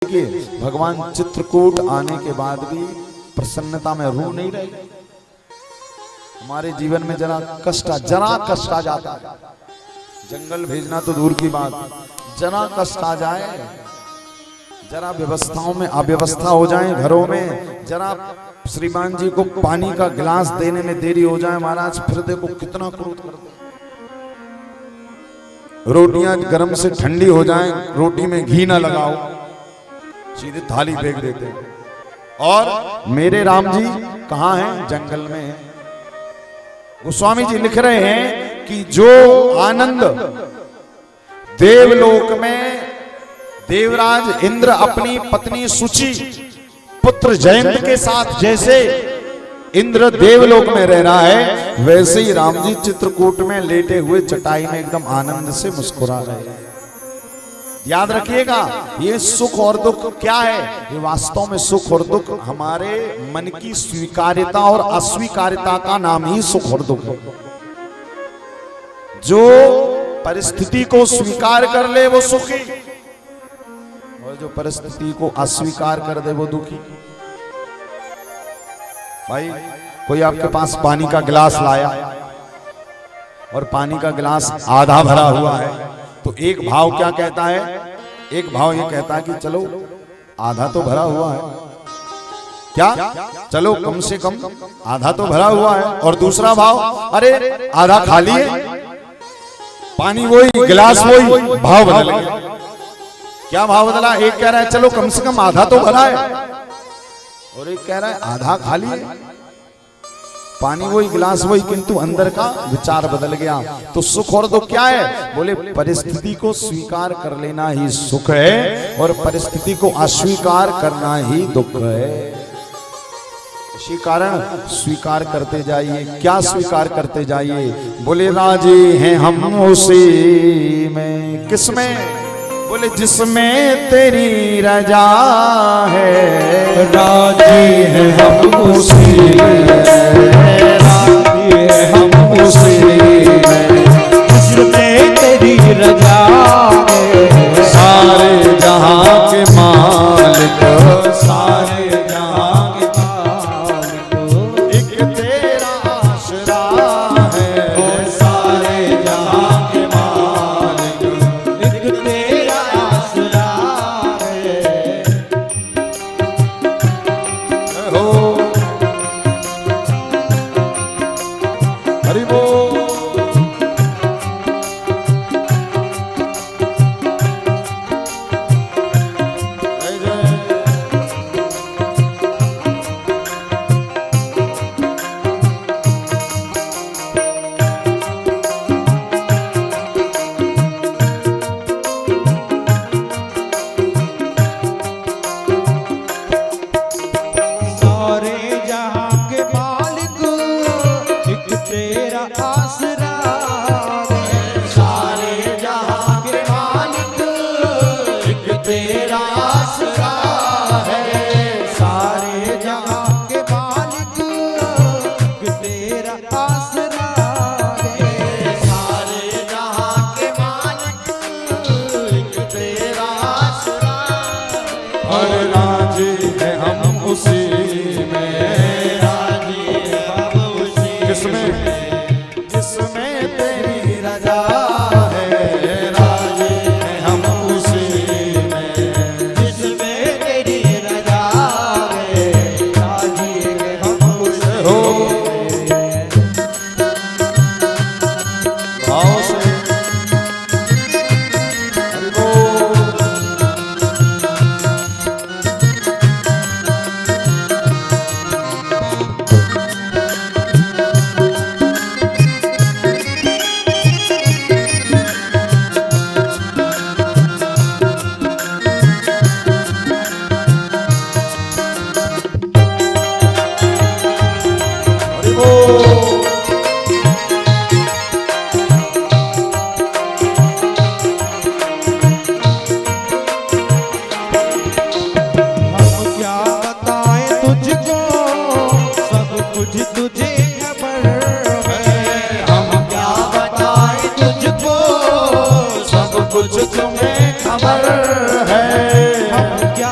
देखिए भगवान चित्रकूट आने के बाद भी प्रसन्नता में रूह नहीं रही। हमारे जीवन में जरा कष्ट आ जाता है। जंगल भेजना तो दूर की बात, जरा कष्ट आ जाए, जरा व्यवस्थाओं में अव्यवस्था हो जाए घरों में, जरा श्रीमान जी को पानी का गिलास देने में देरी हो जाए, महाराज फिर देखो कितना क्रोध करते। रोटियां गर्म से ठंडी हो जाएं, रोटी में घी ना लगाओ, सीधे थाली फेंक देते हैं। और मेरे राम जी कहां हैं? जंगल में। गोस्वामी जी लिख रहे हैं कि जो आनंद देवलोक में देवराज इंद्र अपनी पत्नी सुचि पुत्र जयंत के साथ जैसे इंद्र देवलोक में रह रहा है, वैसे ही राम जी चित्रकूट में लेटे हुए चटाई में एकदम आनंद से मुस्कुरा रहे हैं। याद रखिएगा, ये सुख और दुख क्या है? ये वास्तव में सुख और दुख हमारे मन की स्वीकार्यता और अस्वीकार्यता का नाम ही सुख और दुख है। जो परिस्थिति को स्वीकार कर ले वो सुखी, और जो परिस्थिति को अस्वीकार कर दे वो दुखी। भाई कोई आपके पास पानी का गिलास लाया और पानी का गिलास आधा भरा हुआ है, तो एक भाव क्या कहता है? एक भाव ये कहता है कि चलो आधा तो भरा हुआ है, क्या चलो कम से कम आधा तो भरा हुआ है। और दूसरा भाव, अरे आधा खाली है, पानी वही गिलास वही, भाव बदल गया। क्या भाव बदला? एक कह रहा है चलो कम से कम आधा तो भरा है, और एक कह रहा है आधा खाली है। पानी वही गिलास वही, किंतु अंदर का विचार बदल गया। तो सुख और दुख क्या है? बोले परिस्थिति को स्वीकार कर लेना ही सुख है, और परिस्थिति को अस्वीकार करना ही दुख है। इसी कारण स्वीकार करते जाइए। क्या स्वीकार करते जाइए? बोले राजी हैं हम उसी में। किसमें? बोले जिसमें तेरी रजा है। राजी हैं हम उसी में, राजी हैं हम उसी में, जिसमें तेरी रजा है। सारे जहां के मालिक, सारे जहां के मालिक, एक तेरा आसरा है। सारे जहां के मालिक, एक तेरा कुछ तुम्हें खबर है। हम क्या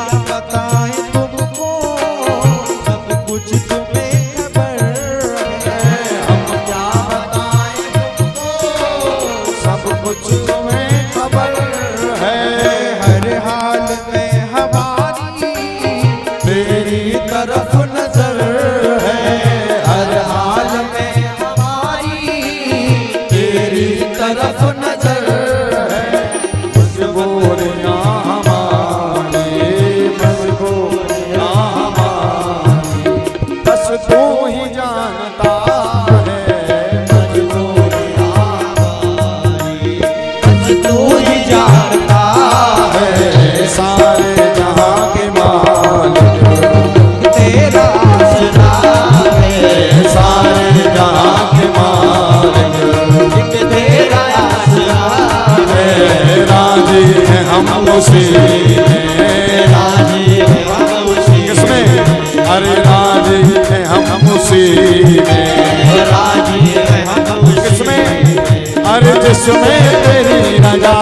उसी में, राजी हैं हम उसी किसमें? अरे राजी हैं हम उसी में, राजी हैं हम उसी किसमें? अरे जिसमें तेरी रजा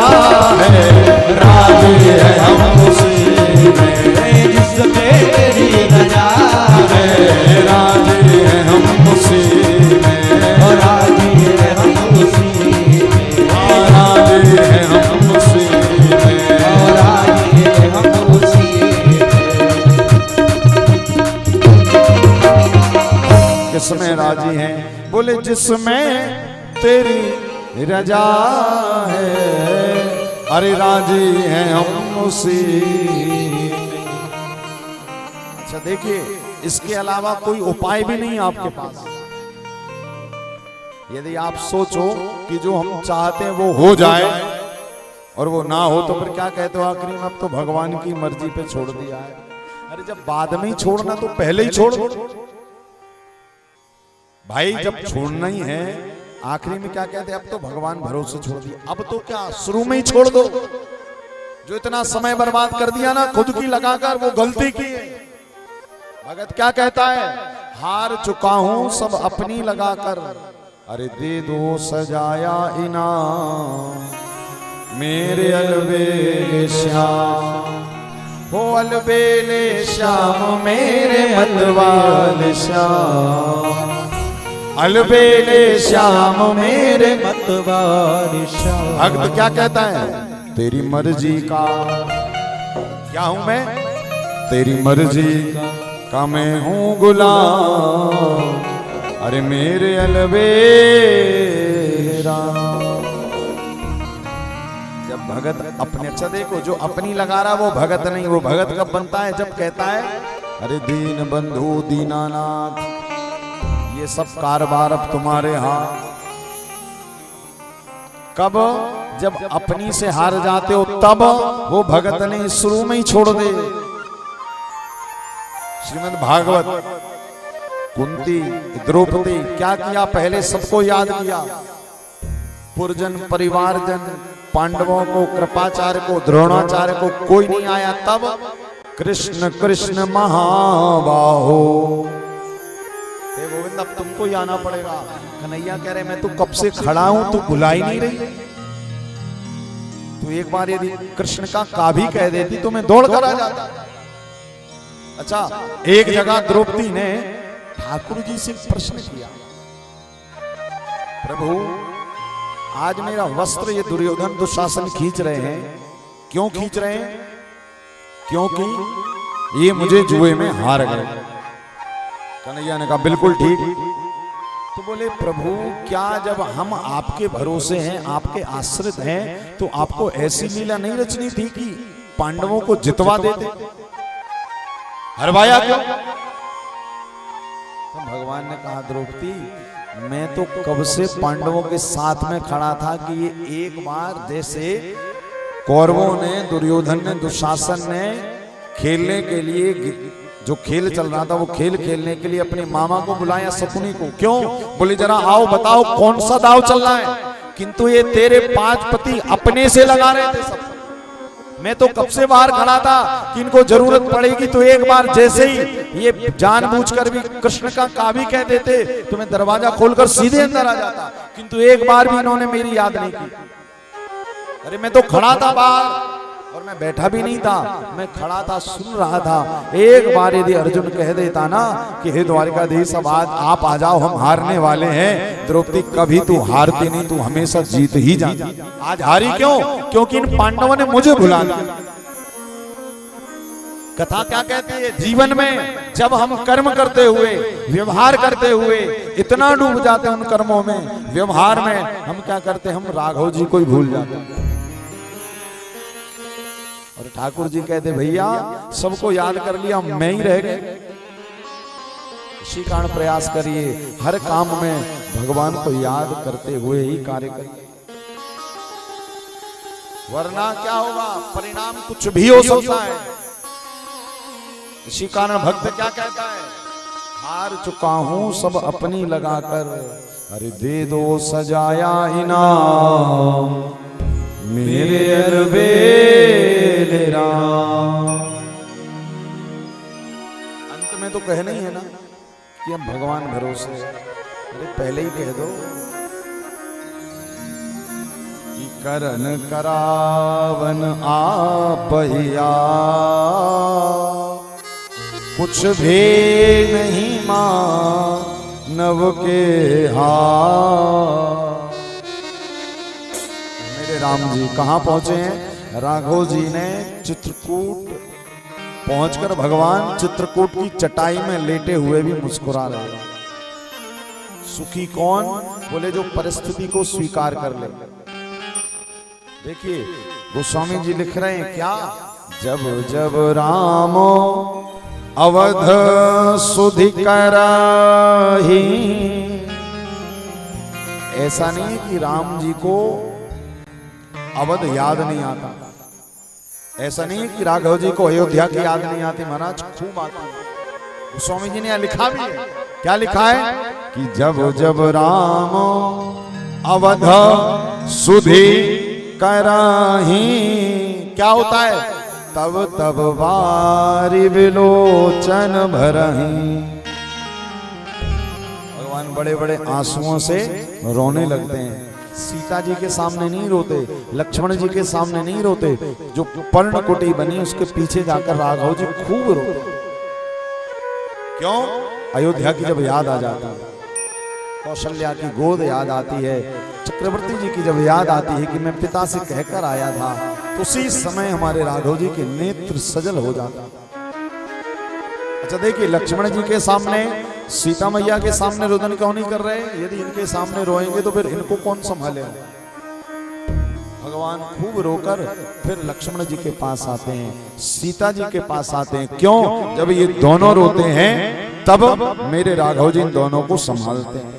है, राजी है हम उसी में, जिसमें तेरी रजा है राजी है हम उसी में, राजी हैं हम उसी राजी है हम उसी में, राजी हैं हम उसी किसमें राजी हैं? बोले जिसमें तेरी रजा है, अरे राजी हैं हम उसी में। अच्छा देखिए, इसके अलावा कोई उपाय भी नहीं आपके पास। यदि आप सोचो कि जो हम चाहते हैं वो हो जाए और वो ना हो, तो फिर क्या कहते हो आखिरी में? अब तो भगवान की मर्जी पे छोड़ दिया है। अरे जब बाद में ही छोड़ना तो पहले ही छोड़ दो भाई। जब छोड़ना ही है, आखिरी में क्या कहते हैं? अब तो भगवान भरोसे छोड़ दिया। अब तो क्या, शुरू में ही छोड़ दो। जो इतना समय बर्बाद कर दिया ना खुद की लगाकर, वो गलती की है। भगत क्या कहता है? हार चुका हूं सब अपनी लगाकर, अरे दे दो सजाया इनाम मेरे अलबेले श्याम, हो अलबेले श्याम मेरे मतवाले श्याम, अलबेले श्याम मेरे मतवाले श्याम। भक्त क्या कहता है? तेरी मर्जी का क्या हूं मैं? तेरी मर्जी का मैं हूं गुलाम, अरे मेरे अलबेले राम। जब भगत अपने, अच्छा देखो, जो अपनी लगा रहा वो भगत नहीं। वो भगत कब बनता है? जब कहता है अरे दीन बंधु दीनानाथ, ये सब कारबार अब तुम्हारे हाथ। कब? जब अपनी से हार जाते हो तब वो भगत नहीं, शुरू में ही छोड़ दे। श्रीमद् भागवत, कुंती द्रौपदी क्या किया? पहले सबको याद किया, पुरजन परिवारजन, पांडवों को, कृपाचार्य को, द्रोणाचार्य को, कोई नहीं आया। तब कृष्ण कृष्ण महाबाहो, हे गोविंद अब तुमको ही आना पड़ेगा। कन्हैया कह रहे मैं तो कब से खड़ा हूं, तू बुला ही नहीं रही। तू एक बार यदि कृष्ण का भी कह देती तो मैं दौड़ कर आ जाता। अच्छा, एक जगह द्रौपदी ने ठाकुर जी से प्रश्न किया, प्रभु आज मेरा वस्त्र ये दुर्योधन दुशासन खींच रहे हैं, क्यों खींच रहे हैं? क्योंकि ये मुझे जुए में हार गए। कन्हैया ने कहा बिल्कुल ठीक। तो बोले प्रभु क्या जब हम आपके भरोसे हैं, आपके आश्रित हैं, तो आपको ऐसी लीला नहीं रचनी थी कि पांडवों को जितवा देते? हरवाया क्यों? तो भगवान ने कहा द्रौपदी मैं तो कब से पांडवों के साथ में खड़ा था कि ये एक बार जैसे कौरवों ने, दुर्योधन ने, दुशासन ने खेलने के लिए, जो खेल चल रहा था वो खेल खेलने के लिए अपने मामा को बुलाया, शकुनी को। क्यों? बोले जरा आओ बताओ कौन सा दाव चल रहा है। किंतु ये तेरे 5 पति अपने से लगा रहे थे सब। मैं तो कब से बाहर खड़ा था कि इनको जरूरत पड़ेगी तो एक बार जैसे ही ये जानबूझकर भी कृष्ण का भी कह देते तो मैं दरवाजा खोलकर सीधे अंदर आ जाता, किंतु एक बार भी इन्होंने मेरी याद नहीं की। अरे मैं तो खड़ा था बाहर और मैं बैठा भी नहीं था, मैं खड़ा था, सुन रहा था। एक बार यदि अर्जुन कह देता ना कि हे द्वारिकाधीश अब आज आप आ जाओ, हम हारने वाले हैं, द्रौपदी कभी तू हारती नहीं, तू हमेशा जीत ही जाती। आज हारी क्यों? क्योंकि इन पांडवों ने मुझे भुला दिया। कथा क्या कहती है? जीवन में जब हम कर्म करते हुए, व्यवहार करते हुए इतना डूब जाते हैं उन कर्मों में, व्यवहार में, हम क्या करते हैं? हम राघव जी को ही भूल जाते हैं। और ठाकुर जी कहते भैया सबको याद कर लिया, मैं ही रह गए। इसी कारण प्रयास करिए, हर काम में भगवान को याद करते हुए ही कार्य करिए, वरना क्या होगा? परिणाम कुछ भी हो सकता है। इसी कारण भक्त क्या कहता है? हार चुका हूं सब अपनी लगाकर, अरे दे दो सजाया इनाम मेरे अलबेले राम। अंत में तो कहना ही है ना कि हम भगवान भरोसे, अरे पहले ही कह दो कि करन करावन आप हिया, कुछ भी नहीं मानव के हाथ। मेरे राम जी कहाँ पहुंचे हैं? राघव जी ने चित्रकूट पहुंचकर भगवान चित्रकूट की चटाई में लेटे हुए भी मुस्कुरा रहे हैं। सुखी कौन? बोले जो परिस्थिति को स्वीकार कर ले। देखिए गोस्वामी जी लिख रहे हैं क्या, जब जब राम अवध सुधि कराही। ऐसा नहीं है कि राम जी को अवध याद नहीं आता, ऐसा नहीं है कि राघव जी को अयोध्या की याद नहीं आती, महाराज खूब आती। स्वामी जी ने यहां लिखा भी है, क्या लिखा है कि जब जब राम अवध सुधि कराही, क्या होता है? तब तब बारी विलोचन भरही। भगवान बड़े बड़े आंसुओं से रोने लगते हैं। सीता जी के सामने नहीं रोते, लक्ष्मण जी के सामने नहीं रोते, जो पर्णकुटी बनी उसके पीछे जाकर राघव जी खूब रोते। क्यों? अयोध्या की जब याद आ जाती है, कौशल्या की गोद याद आती है, चक्रवर्ती जी की जब याद आती है कि मैं पिता से कहकर आया था, तो उसी समय हमारे राघव जी के नेत्र सजल हो जाता। अच्छा देखिए, लक्ष्मण जी के सामने, सीता मैया के सामने रुदन क्यों नहीं कर रहे? यदि इनके सामने रोएंगे तो फिर इनको कौन संभालेगा? भगवान खूब रोकर फिर लक्ष्मण जी के पास आते हैं, सीता जी के पास आते हैं। क्यों? जब ये दोनों रोते हैं तब मेरे राघव जी इन दोनों को संभालते हैं।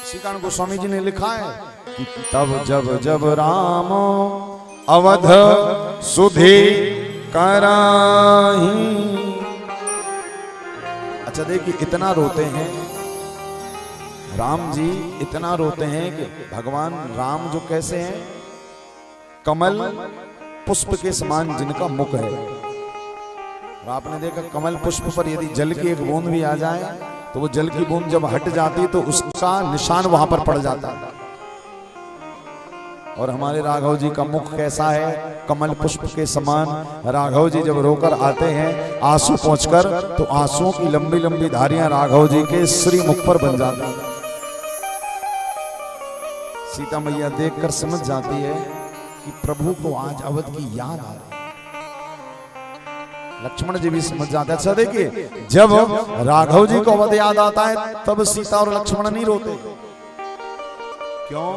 इसी कारण गोस्वामी जी ने लिखा है कि तब जब जब राम अवध सुधि कराही। अच्छा देखिए, इतना रोते हैं राम जी, इतना रोते हैं कि भगवान राम जो कैसे हैं, कमल पुष्प के समान जिनका मुख है। और आपने देखा कमल पुष्प पर यदि जल की एक बूंद भी आ जाए तो वो जल की बूंद जब हट जाती तो उसका निशान वहां पर पड़ जाता है। और हमारे राघव जी का मुख कैसा है? कमल पुष्प के समान। राघव जी जब रोकर आते हैं आंसू पहुंचकर, तो आंसुओं की लंबी लंबी धारियां राघव जी के श्री मुख पर बन जाती हैं। सीता मैया देखकर समझ जाती है कि प्रभु को आज अवध की याद आ रही है। लक्ष्मण जी भी समझ जाते हैं। अच्छा देखिए, जब राघव जी को अवध याद आता है तब सीता और लक्ष्मण नहीं रोते। क्यों?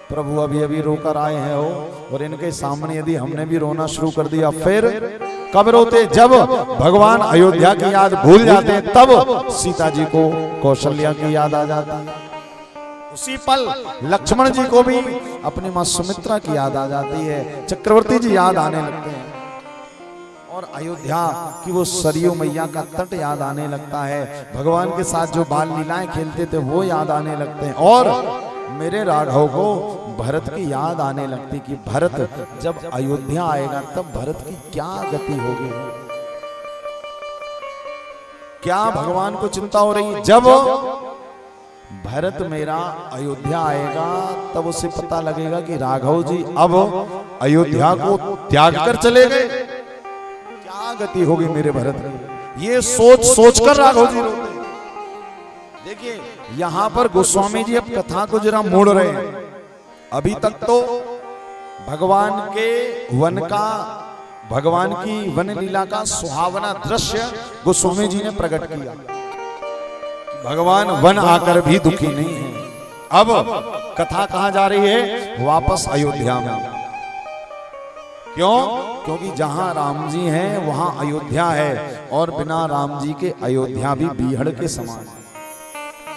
प्रभु अभी अभी रोकर आए हैं हो, और इनके सामने यदि हमने भी रोना शुरू कर दिया फिर कब रोते? जब भगवान अयोध्या की याद भूल जाते हैं तब सीता जी को कौशल्या की याद आ जाती है। उसी पल लक्ष्मण जी को भी अपनी मां सुमित्रा की याद आ जाती है, चक्रवर्ती जी याद आने लगते हैं, और अयोध्या की वो सरयू मैया का तट याद आने लगता है। भगवान के साथ जो बाल लीलाएं खेलते थे वो याद आने लगते हैं, और मेरे राघव को भरत की याद आने लगती कि भरत जब अयोध्या आएगा तब भरत की क्या गति होगी। क्या भगवान को चिंता हो रही? जब भरत मेरा अयोध्या आएगा तब उसे पता लगेगा कि राघव जी अब अयोध्या को त्याग कर चले गए, क्या गति होगी मेरे भरत की। ये सोच सोचकर राघव जी रोते। देखिए यहां पर गोस्वामी जी अब कथा को जरा मोड़ रहे हैं। अभी तक तो भगवान के वन का, भगवान की वन लीला का सुहावना दृश्य गोस्वामी जी ने प्रकट किया। भगवान वन आकर भी दुखी नहीं है। अब कथा कहां जा रही है? वापस अयोध्या में। क्यों? क्योंकि जहां राम जी हैं वहां अयोध्या है, और बिना राम जी के अयोध्या भी बीहड़ के समान है।